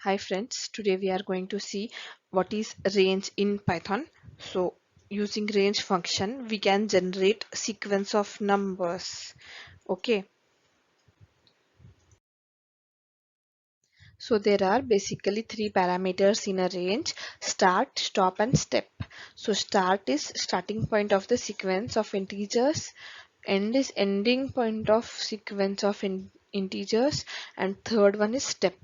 Hi friends, today we are going to see what is range in Python. So using range function we can generate sequence of numbers. Okay, so there are basically three parameters in a range: start, stop and step. So start is starting point of the sequence of integers, end is ending point of sequence of integers, and third one is step.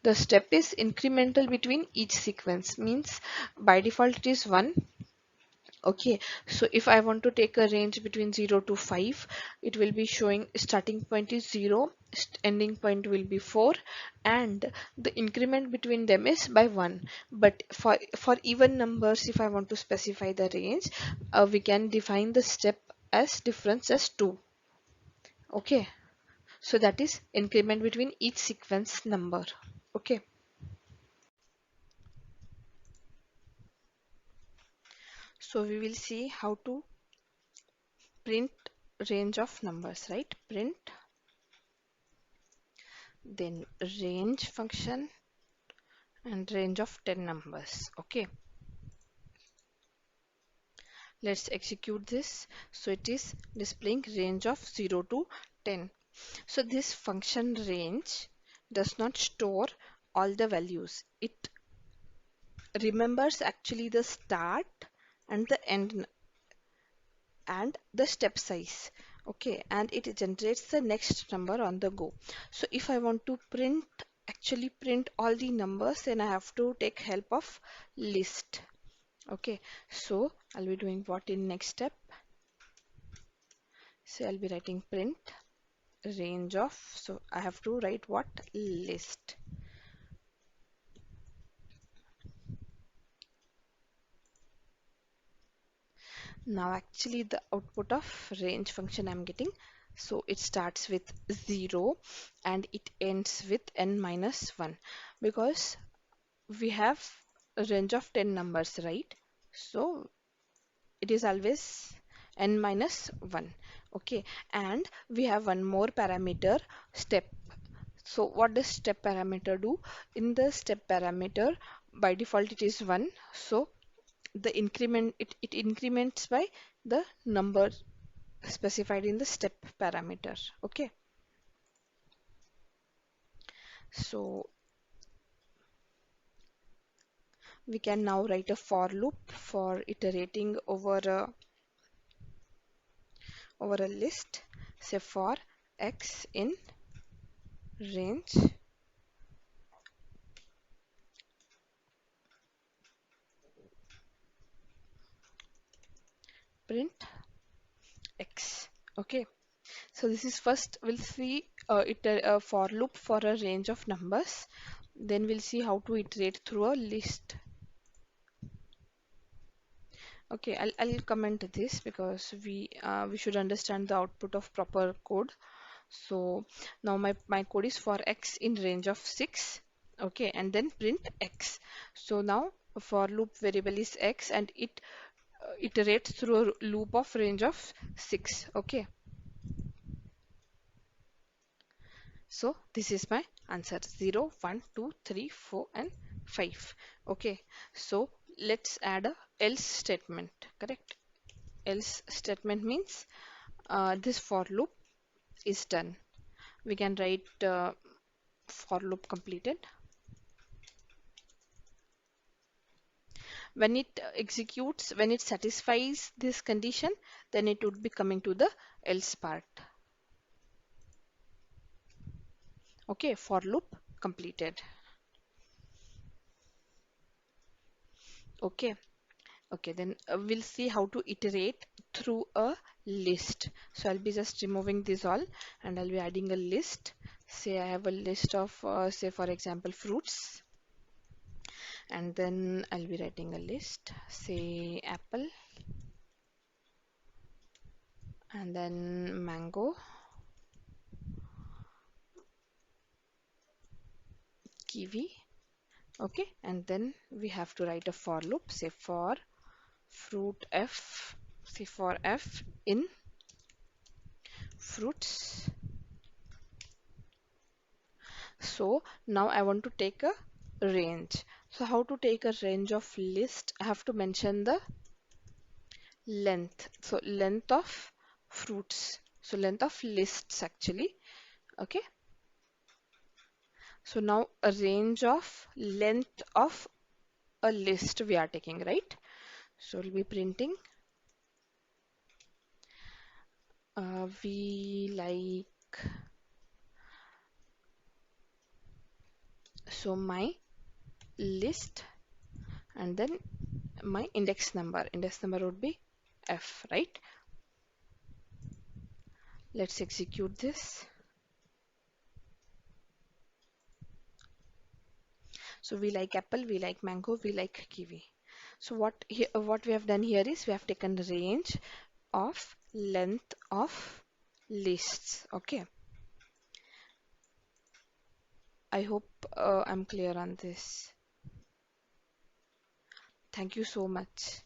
The step is incremental between each sequence, means by default it is 1. Okay, so if I want to take a range between 0 to 5, it will be showing starting point is 0, ending point will be 4, and the increment between them is by 1. But for even numbers, if I want to specify the range, we can define the step as difference as 2. Okay, so that is increment between each sequence number. Okay, so we will see how to print range of numbers, right? Print, then range function, and range of 10 numbers. Okay, let's execute this. So it is displaying range of 0 to 10. So this function range does not store all the values. It remembers actually the start and the end and the step size. Okay, and it generates the next number on the go. So if I want to actually print all the numbers, then I have to take help of list. Okay, so I'll be doing what in next step. So I'll be writing print range of, so I have to write what, list. Now actually the output of range function I'm getting, so it starts with 0 and it ends with n minus 1, because we have a range of 10 numbers, right? So it is always n minus 1. Okay, and we have one more parameter, step. So what does step parameter do? In the step parameter, by default it is 1. So the it increments by the number specified in the step parameter. Okay. So we can now write a for loop for iterating over a list. Say for x in range print x. Okay. So this is first we'll see a for loop for a range of numbers. Then we'll see how to iterate through a list. Okay, I'll comment this because we should understand the output of proper code. So now my code is for x in range of 6. Okay, and then print x. So now for loop variable is x and it iterates through a loop of range of 6. Okay, so this is my answer: 0, 1, 2, 3, 4 and 5. Okay, so let's add a else statement. Correct? Else statement means this for loop is done. We can write for loop completed. When it executes, when it satisfies this condition, then it would be coming to the else part. Okay, for loop completed. Okay, okay, then we'll see how to iterate through a list. So I'll be just removing this all and I'll be adding a list. Say I have a list of, say for example, fruits, and then I'll be writing a list, say apple, and then mango, kiwi. Okay, and then we have to write a for loop, say for fruit f, say for f in fruits. So now I want to take a range. So how to take a range of list? I have to mention the length. So length of fruits. So length of lists actually. Okay. So now a range of length of a list we are taking, right? So we'll be printing we like, so my list, and then my index number would be f, right? Let's execute this. So we like apple, we like mango, we like kiwi. So what we have done here is we have taken range of length of lists. Okay, I hope I'm clear on this. Thank you so much.